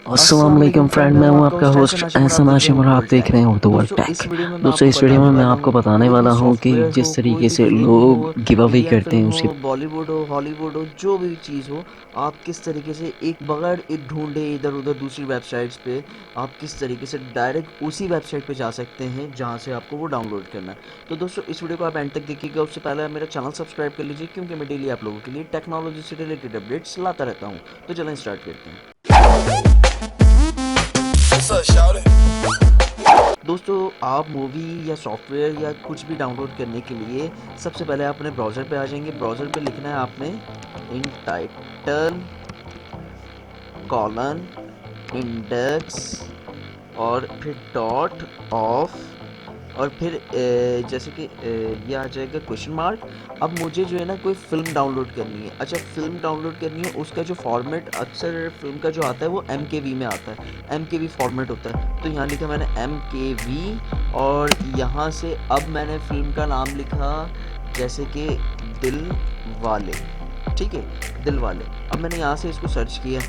अस्सलाम वालेकुम फ्रेंड, मैं हूं आपका होस्ट एहसन हाशिम और आप देख रहे हैं उर्दू वर्ल्ड टेक। दोस्तों इस वीडियो में मैं आपको बताने वाला हूं कि जिस तरीके से लोग गिव अवे करते हैं उसके बॉलीवुड हो, हॉलीवुड हो, जो भी चीज़ हो, आप किस तरीके से एक बगैर एक ढूंढे इधर उधर दूसरी वेबसाइट्स पे आप किस तरीके से डायरेक्ट उसी वेबसाइट पे जा सकते हैं जहां से आपको वो डाउनलोड करना है। तो दोस्तों इस वीडियो को आप एंड तक देखिएगा। उससे पहले आप मेरा चैनल सब्सक्राइब कर लीजिए, क्योंकि मैं डेली आप लोगों के लिए टेक्नोलॉजी से रिलेटेड अपडेट्स लाता रहता हूँ। तो चलें स्टार्ट करते हैं। दोस्तों आप मूवी या सॉफ्टवेयर या कुछ भी डाउनलोड करने के लिए सबसे पहले आप अपने ब्राउज़र पे आ जाएंगे। ब्राउज़र पे लिखना है आपने इन टाइटल कॉलन इंडेक्स और फिर डॉट ऑफ और फिर जैसे कि ये आ जाएगा क्वेश्चन मार्क। अब मुझे जो है ना कोई फ़िल्म डाउनलोड करनी है। अच्छा, फ़िल्म डाउनलोड करनी है, उसका जो फॉर्मेट अक्सर फ़िल्म का जो आता है वो MKV में आता है। MKV फॉर्मेट होता है। तो यहाँ लिखा मैंने MKV और यहाँ से अब मैंने फ़िल्म का नाम लिखा जैसे कि दिल वाले। ठीक है, दिल वाले। अब मैंने यहाँ से इसको सर्च किया।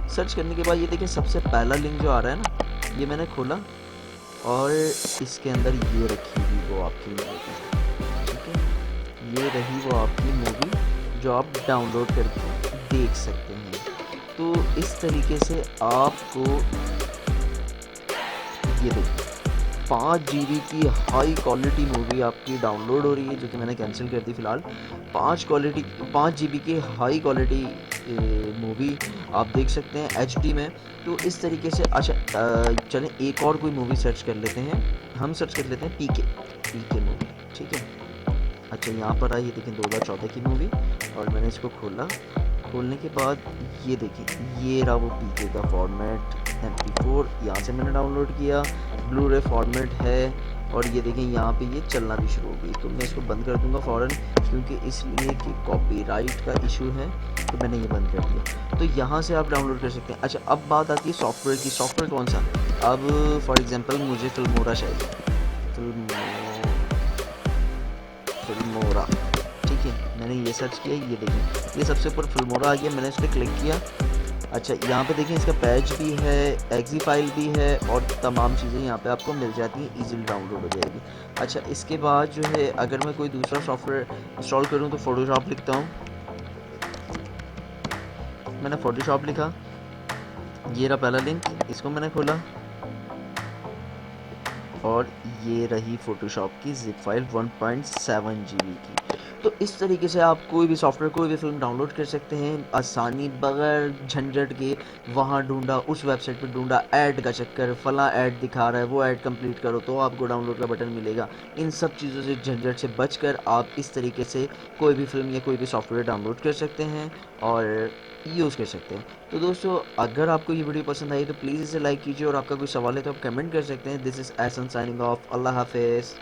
सर्च करने के बाद ये देखिए सबसे पहला लिंक जो आ रहा है ना, ये मैंने खोला और इसके अंदर ये रखी हुई वो आपकी मूवी। ठीक है, ये रही वो आपकी मूवी जो आप डाउनलोड करके देख सकते हैं। तो इस तरीके से आपको ये देखिए 5 GB की हाई क्वालिटी मूवी आपकी डाउनलोड हो रही है, जो कि मैंने कैंसिल कर दी फ़िलहाल। 5 GB की हाई क्वालिटी मूवी आप देख सकते हैं HD में। तो इस तरीके से अच्छा चलें एक और कोई मूवी सर्च कर लेते हैं। हम सर्च कर लेते हैं पीके मूवी। ठीक है, अच्छा यहाँ पर आई, ये देखें 2014 की मूवी और मैंने इसको खोला। खोलने के बाद ये देखिए ये रहा वो पीके का फॉर्मेट MP4। यहाँ से मैंने डाउनलोड किया, ब्लू रे फॉर्मेट है और ये देखें यहाँ पे ये चलना भी शुरू हो गई। तो मैं इसको बंद कर दूंगा फ़ौरन, क्योंकि इसलिए कि कॉपीराइट का इशू है, तो मैंने ये बंद कर दिया। तो यहाँ से आप डाउनलोड कर सकते हैं। अच्छा, अब बात आती है सॉफ्टवेयर की। सॉफ्टवेयर कौन सा? अब फॉर एग्ज़ाम्पल मुझे फिल्मोरा चाहिए। फिल्मोरा, ठीक है, मैंने ये सर्च किया। ये देखें ये सबसे ऊपर फिल्मोरा आ गया। मैंने इस पर क्लिक किया। अच्छा, यहाँ पे देखें इसका पैच भी है, एक्जी फाइल भी है और तमाम चीज़ें यहाँ पे आपको मिल जाती हैं, इजीली डाउनलोड हो जाएगी। अच्छा, इसके बाद जो है अगर मैं कोई दूसरा सॉफ्टवेयर इंस्टॉल करूँ तो फ़ोटोशॉप लिखता हूँ। मैंने फ़ोटोशॉप लिखा, ये रहा पहला लिंक, इसको मैंने खोला और ये रही फ़ोटोशॉप की ज़िप फाइल 1.7 GB की। तो इस तरीके से आप कोई भी सॉफ्टवेयर, कोई भी फ़िल्म डाउनलोड कर सकते हैं आसानी, बगैर झंझट के। वहाँ ढूंढा, उस वेबसाइट पे ढूंढा, ऐड का चक्कर, फला ऐड दिखा रहा है, वो ऐड कंप्लीट करो तो आपको डाउनलोड का बटन मिलेगा। इन सब चीज़ों से, झंझट से बचकर आप इस तरीके से कोई भी फ़िल्म या कोई भी सॉफ्टवेयर डाउनलोड कर सकते हैं और यूज़ कर सकते हैं। तो दोस्तों अगर आपको ये वीडियो पसंद आई तो प्लीज़ इसे लाइक कीजिए और आपका कोई सवाल है तो आप कमेंट कर सकते हैं। This is Ehsan signing off. अल्लाह हाफिज़।